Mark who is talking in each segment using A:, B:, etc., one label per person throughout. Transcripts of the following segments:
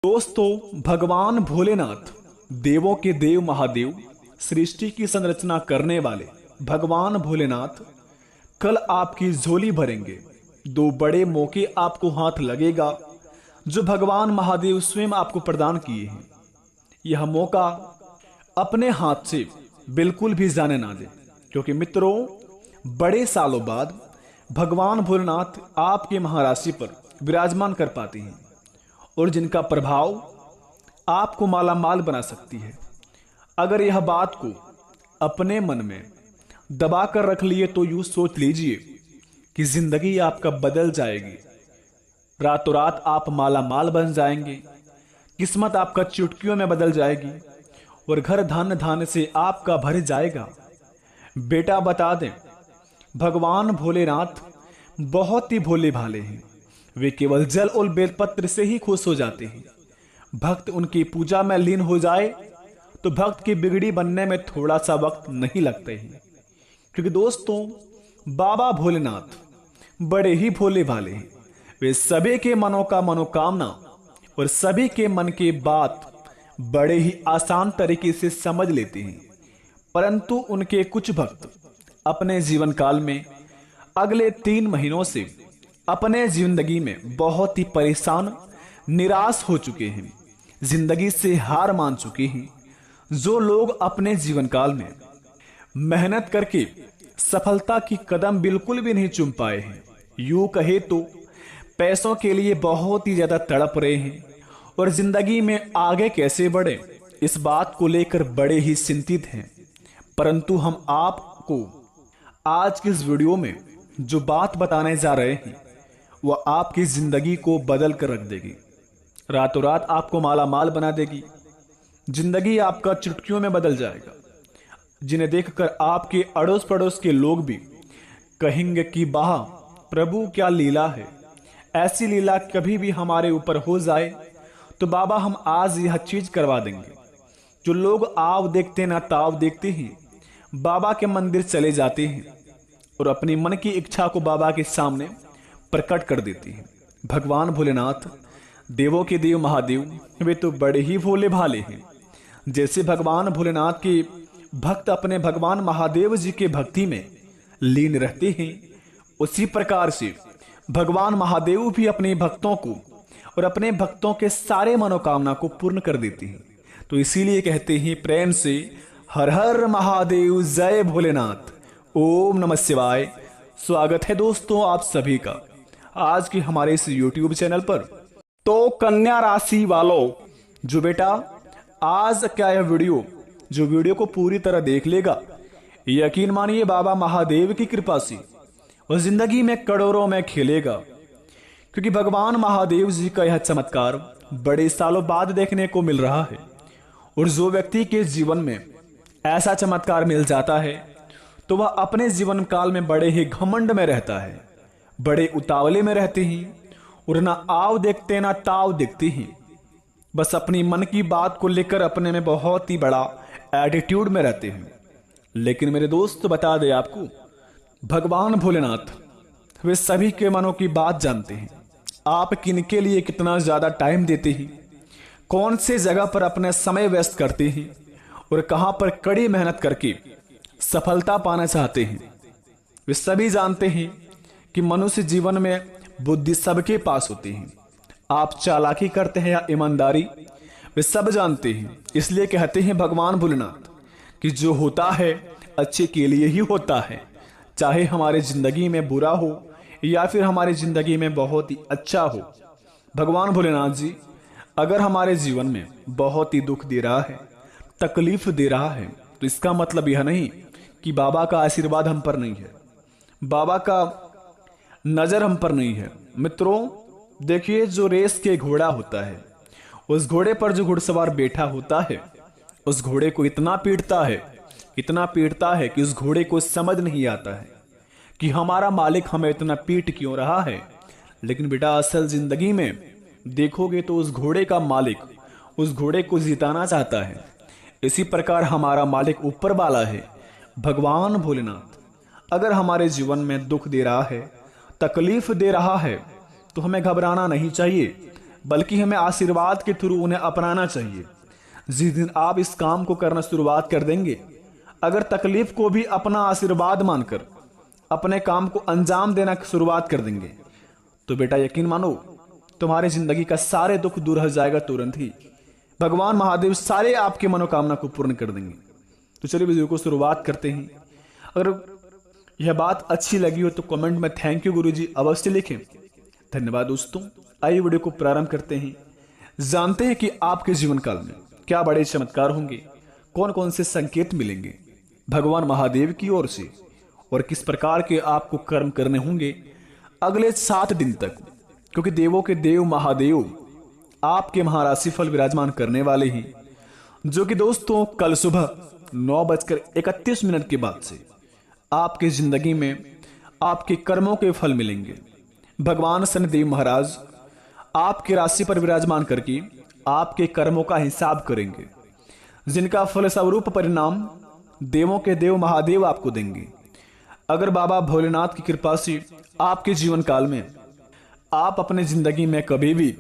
A: दोस्तों, भगवान भोलेनाथ, देवों के देव महादेव, सृष्टि की संरचना करने वाले भगवान भोलेनाथ कल आपकी झोली भरेंगे। दो बड़े मौके आपको हाथ लगेगा जो भगवान महादेव स्वयं आपको प्रदान किए हैं। यह मौका अपने हाथ से बिल्कुल भी जाने ना दें, क्योंकि मित्रों, बड़े सालों बाद भगवान भोलेनाथ आपके महाराशि पर विराजमान कर पाते हैं और जिनका प्रभाव आपको माला माल बना सकती है। अगर यह बात को अपने मन में दबा कर रख लिए तो यूं सोच लीजिए कि जिंदगी आपका बदल जाएगी। रातों रात आप माला माल बन जाएंगे, किस्मत आपका चुटकियों में बदल जाएगी और घर धन धान से आपका भर जाएगा। बेटा, बता दें, भगवान भोलेनाथ बहुत ही भोले भाले हैं। वे केवल जल और बेलपत्र से ही खुश हो जाते हैं। भक्त उनकी पूजा में लीन हो जाए तो भक्त की बिगड़ी बनने में थोड़ा सा वक्त नहीं लगते हैं, क्योंकि दोस्तों, बाबा भोलेनाथ बड़े ही भोले भाले हैं। वे सभी के मनों का मनोकामना और सभी के मन की बात बड़े ही आसान तरीके से समझ लेते हैं। परंतु उनके कुछ भक्त अपने जीवन काल में अगले 3 महीनों से अपने जिंदगी में बहुत ही परेशान, निराश हो चुके हैं, जिंदगी से हार मान चुके हैं। जो लोग अपने जीवन काल में मेहनत करके सफलता की कदम बिल्कुल भी नहीं चूम पाए हैं, यूं कहे तो पैसों के लिए बहुत ही ज्यादा तड़प रहे हैं और जिंदगी में आगे कैसे बढ़े इस बात को लेकर बड़े ही चिंतित हैं। परंतु हम आपको आज की इस वीडियो में जो बात बताने जा रहे हैं वह आपकी जिंदगी को बदल कर रख देगी। रातों रात आपको माला माल बना देगी। जिंदगी आपका चुटकियों में बदल जाएगा, जिन्हें देखकर आपके अड़ोस पड़ोस के लोग भी कहेंगे कि वाह प्रभु, क्या लीला है। ऐसी लीला कभी भी हमारे ऊपर हो जाए तो बाबा हम आज यह चीज करवा देंगे। जो लोग आव देखते ना ताव देखते हैं, बाबा के मंदिर चले जाते हैं और अपनी मन की इच्छा को बाबा के सामने प्रकट कर देती है। भगवान भोलेनाथ, देवों के देव महादेव, वे तो बड़े ही भोले भाले हैं। जैसे भगवान भोलेनाथ के भक्त अपने भगवान महादेव जी के भक्ति में लीन रहते हैं, उसी प्रकार से भगवान महादेव भी अपने भक्तों को और अपने भक्तों के सारे मनोकामना को पूर्ण कर देते हैं। तो इसीलिए कहते हैं प्रेम से, हर हर महादेव, जय भोलेनाथ, ओम नमः शिवाय। स्वागत है दोस्तों आप सभी का आज के हमारे इस YouTube चैनल पर। तो कन्या राशि वालों, जो बेटा आज क्या यह वीडियो को पूरी तरह देख लेगा, यकीन मानिए बाबा महादेव की कृपा से वह जिंदगी में करोड़ों में खेलेगा, क्योंकि भगवान महादेव जी का यह चमत्कार बड़े सालों बाद देखने को मिल रहा है। और जो व्यक्ति के जीवन में ऐसा चमत्कार मिल जाता है तो वह अपने जीवन काल में बड़े ही घमंड में रहता है, बड़े उतावले में रहते हैं और ना आव देखते ना ताव देखते हैं। बस अपनी मन की बात को लेकर अपने में बहुत ही बड़ा एटीट्यूड में रहते हैं। लेकिन मेरे दोस्त, बता दे आपको, भगवान भोलेनाथ वे सभी के मनों की बात जानते हैं। आप किनके लिए कितना ज्यादा टाइम देते हैं, कौन से जगह पर अपने समय व्यस्त करते हैं और कहां पर कड़ी मेहनत करके सफलता पाना चाहते हैं, वे सभी जानते हैं कि मनुष्य जीवन में बुद्धि सबके पास होती है। आप चालाकी करते हैं या ईमानदारी, वे सब जानते हैं। इसलिए कहते हैं भगवान भोलेनाथ कि जो होता है अच्छे के लिए ही होता है, चाहे हमारे जिंदगी में बुरा हो या फिर हमारी जिंदगी में बहुत ही अच्छा हो। भगवान भोलेनाथ जी अगर हमारे जीवन में बहुत ही दुख दे रहा है, तकलीफ दे रहा है, तो इसका मतलब यह नहीं कि बाबा का आशीर्वाद हम पर नहीं है, बाबा का नजर हम पर नहीं है। मित्रों, देखिए, जो रेस के घोड़ा होता है, उस घोड़े पर जो घुड़सवार बैठा होता है, उस घोड़े को इतना पीटता है कि उस घोड़े को समझ नहीं आता है कि हमारा मालिक हमें इतना पीट क्यों रहा है। लेकिन बेटा, असल जिंदगी में देखोगे तो उस घोड़े का मालिक उस घोड़े को जिताना चाहता है। इसी प्रकार हमारा मालिक ऊपर वाला है, भगवान भोलेनाथ। अगर हमारे जीवन में दुख दे रहा है, तकलीफ दे रहा है, तो हमें घबराना नहीं चाहिए। बल्कि हमें आशीर्वाद के थ्रू उन्हें अपनाना चाहिए। जिस दिन आप इस काम को करना शुरुआत कर देंगे, अगर तकलीफ को भी अपना आशीर्वाद मानकर अपने काम को अंजाम देना शुरुआत कर देंगे, तो बेटा यकीन मानो तुम्हारी जिंदगी का सारे दुख दूर हो जाएगा तुरंत ही। भगवान महादेव सारे आपके मनोकामना को पूर्ण कर देंगे। तो चलिए वीडियो को शुरुआत करते हैं। अगर यह बात अच्छी लगी हो तो कमेंट में थैंक यू गुरुजी अवश्य लिखें। धन्यवाद दोस्तों। आइए वीडियो को प्रारंभ करते हैं। जानते हैं कि आपके जीवन काल में क्या बड़े चमत्कार होंगे, कौन कौन से संकेत मिलेंगे भगवान महादेव की ओर से, और किस प्रकार के आपको कर्म करने होंगे अगले 7 दिन तक, क्योंकि देवों के देव महादेव आपके महाराशि फल विराजमान करने वाले हैं, जो कि दोस्तों कल सुबह 9:31 के बाद से आपके जिंदगी में आपके कर्मों के फल मिलेंगे। भगवान शनिदेव महाराज आपकी राशि पर विराजमान करके आपके कर्मों का हिसाब करेंगे, जिनका फलस्वरूप परिणाम देवों के देव महादेव आपको देंगे। अगर बाबा भोलेनाथ की कृपा से आपके जीवन काल में आप अपने जिंदगी में कभी भी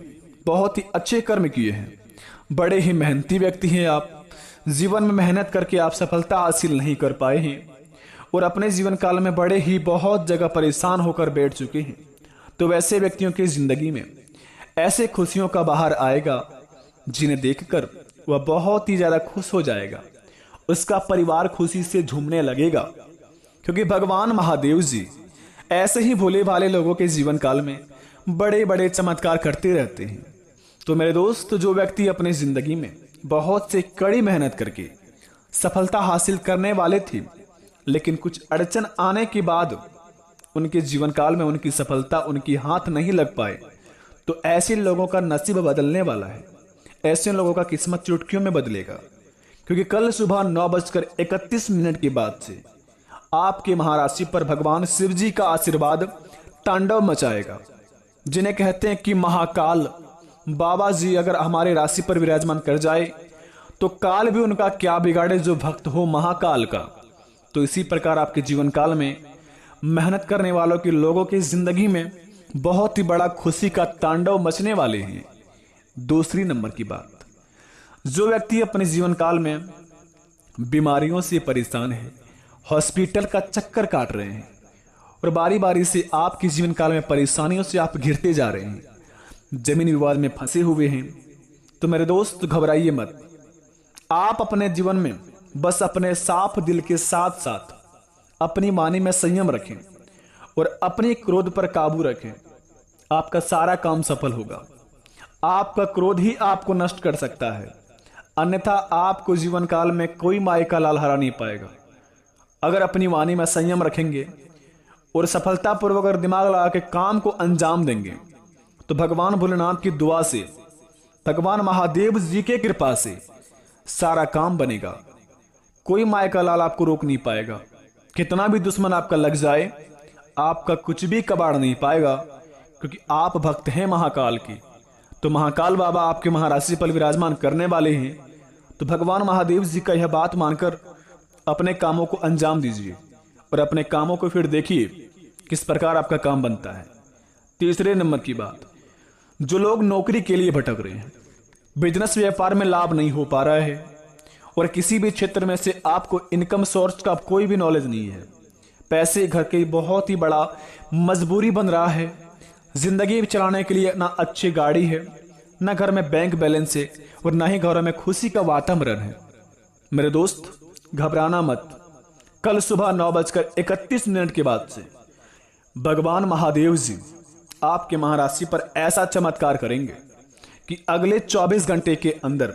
A: बहुत ही अच्छे कर्म किए हैं, बड़े ही मेहनती व्यक्ति हैं, आप जीवन में मेहनत करके आप सफलता हासिल नहीं कर पाए हैं और अपने जीवन काल में बड़े ही बहुत जगह परेशान होकर बैठ चुके हैं, तो वैसे व्यक्तियों की जिंदगी में ऐसे खुशियों का बाहर आएगा जिन्हें देखकर वह बहुत ही ज्यादा खुश हो जाएगा। उसका परिवार खुशी से झूमने लगेगा, क्योंकि भगवान महादेव जी ऐसे ही भोले भाले लोगों के जीवन काल में बड़े बड़े चमत्कार करते रहते हैं। तो मेरे दोस्त, जो व्यक्ति अपने जिंदगी में बहुत से कड़ी मेहनत करके सफलता हासिल करने वाले थे, लेकिन कुछ अड़चन आने के बाद उनके जीवन काल में उनकी सफलता उनकी हाथ नहीं लग पाए, तो ऐसे लोगों का नसीब बदलने वाला है। ऐसे लोगों का किस्मत चुटकियों में बदलेगा, क्योंकि कल सुबह 9:31 के बाद से आपके महाराशि पर भगवान शिव जी का आशीर्वाद तांडव मचाएगा, जिन्हें कहते हैं कि महाकाल बाबा जी अगर हमारे राशि पर विराजमान कर जाए तो काल भी उनका क्या बिगाड़े जो भक्त हो महाकाल का। तो इसी प्रकार आपके जीवन काल में मेहनत करने वालों के लोगों की जिंदगी में बहुत ही बड़ा खुशी का तांडव मचने वाले हैं। दूसरी नंबर की बात, जो व्यक्ति अपने जीवन काल में बीमारियों से परेशान है, हॉस्पिटल का चक्कर काट रहे हैं और बारी बारी से आपके जीवन काल में परेशानियों से आप घिरते जा रहे हैं, जमीन विवाद में फंसे हुए हैं, तो मेरे दोस्त घबराइए मत। आप अपने जीवन में बस अपने साफ दिल के साथ साथ अपनी वाणी में संयम रखें और अपने क्रोध पर काबू रखें। आपका सारा काम सफल होगा। आपका क्रोध ही आपको नष्ट कर सकता है, अन्यथा आपको जीवन काल में कोई माया का लाल हरा नहीं पाएगा। अगर अपनी वाणी में संयम रखेंगे और सफलतापूर्वक अगर दिमाग लगा के काम को अंजाम देंगे, तो भगवान भोलेनाथ की दुआ से, भगवान महादेव जी के कृपा से सारा काम बनेगा। कोई माया का लाल आपको रोक नहीं पाएगा। कितना भी दुश्मन आपका लग जाए, आपका कुछ भी कबाड़ नहीं पाएगा, क्योंकि आप भक्त हैं महाकाल की। तो महाकाल बाबा आपके महाराशि पर विराजमान करने वाले हैं। तो भगवान महादेव जी का यह बात मानकर अपने कामों को अंजाम दीजिए और अपने कामों को फिर देखिए किस प्रकार आपका काम बनता है। तीसरे नंबर की बात, जो लोग नौकरी के लिए भटक रहे हैं, बिजनेस व्यापार में लाभ नहीं हो पा रहा है और किसी भी क्षेत्र में से आपको इनकम सोर्स का कोई भी नॉलेज नहीं है, पैसे घर के बहुत ही बड़ा मजबूरी बन रहा है, जिंदगी चलाने के लिए ना अच्छी गाड़ी है, ना घर में बैंक बैलेंस है और ना ही घरों में खुशी का वातावरण है, मेरे दोस्त घबराना मत। कल सुबह 9:31 के बाद से भगवान महादेव जी आपके महाराशि पर ऐसा चमत्कार करेंगे कि अगले 24 घंटे के अंदर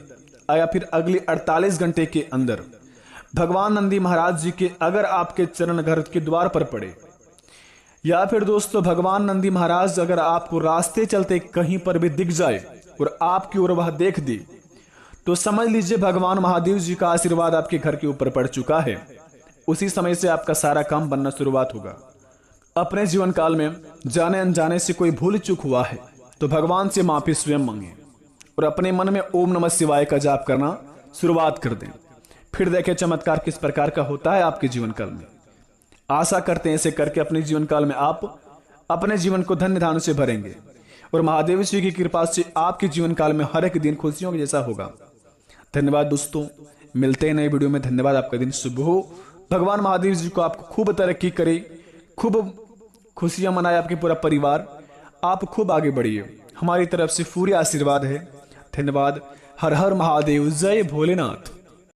A: या फिर अगले 48 घंटे के अंदर भगवान नंदी महाराज जी के अगर आपके चरण घर के द्वार पर पड़े, या फिर दोस्तों भगवान नंदी महाराज अगर आपको रास्ते चलते कहीं पर भी दिख जाए और आपकी ओर वह देख दे, तो समझ लीजिए भगवान महादेव जी का आशीर्वाद आपके घर के ऊपर पड़ चुका है। उसी समय से आपका सारा काम बनना शुरुआत होगा। अपने जीवन काल में जाने अनजाने से कोई भूल चूक हुआ है तो भगवान से माफी स्वयं मांगे और अपने मन में ओम नमः शिवाय का जाप करना शुरुआत कर दें। फिर देखें चमत्कार किस प्रकार का होता है आपके जीवन काल में। आशा करते हैं ऐसे करके अपने जीवन काल में आप अपने जीवन को धन्य धान्य से भरेंगे और महादेव जी की कृपा से आपके जीवन काल में हर एक दिन खुशियों के जैसा होगा। धन्यवाद दोस्तों, मिलते हैं नए वीडियो में। धन्यवाद, आपका दिन शुभ हो। भगवान महादेव जी को आपको खूब तरक्की करे, खूब खुशियां मनाए आपके पूरा परिवार, आप खूब आगे बढ़िए। हमारी तरफ से पूरी आशीर्वाद है। धन्यवाद। हर हर महादेव, जय भोलेनाथ।